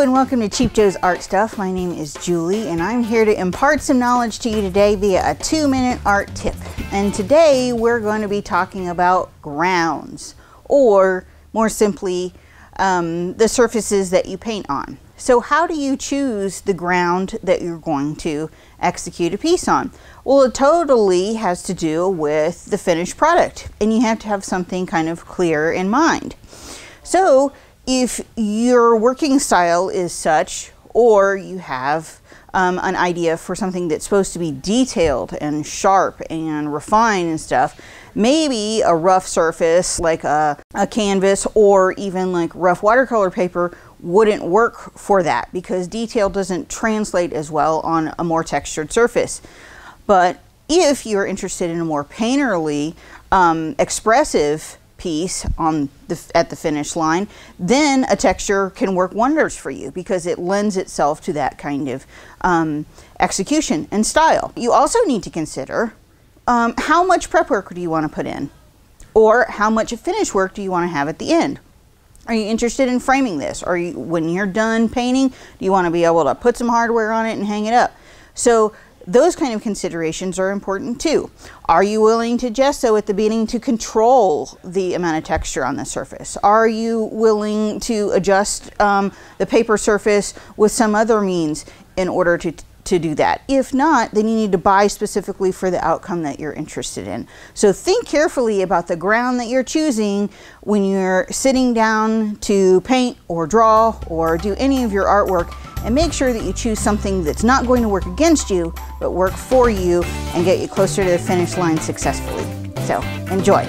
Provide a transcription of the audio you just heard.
And welcome to Cheap Joe's Art Stuff. My name is Julie and I'm here to impart some knowledge to you today via a 2-minute art tip. And today we're going to be talking about grounds, or more simply, the surfaces that you paint on. So how do you choose the ground that you're going to execute a piece on? Well, it totally has to do with the finished product, and you have to have something kind of clear in mind. So if your working style is such, or you have an idea for something that's supposed to be detailed and sharp and refined and stuff, maybe a rough surface like a canvas or even like rough watercolor paper wouldn't work for that, because detail doesn't translate as well on a more textured surface. But if you're interested in a more painterly, expressive piece at the finish line, then a texture can work wonders for you because it lends itself to that kind of execution and style. You also need to consider how much prep work do you want to put in, or how much finish work do you want to have at the end. Are you interested in framing this? Or when you're done painting, do you want to be able to put some hardware on it and hang it up? So those kind of considerations are important too. Are you willing to gesso at the beginning to control the amount of texture on the surface? Are you willing to adjust the paper surface with some other means in order to do that? If not, then you need to buy specifically for the outcome that you're interested in. So think carefully about the ground that you're choosing when you're sitting down to paint or draw or do any of your artwork, and make sure that you choose something that's not going to work against you, but work for you and get you closer to the finish line successfully. So enjoy.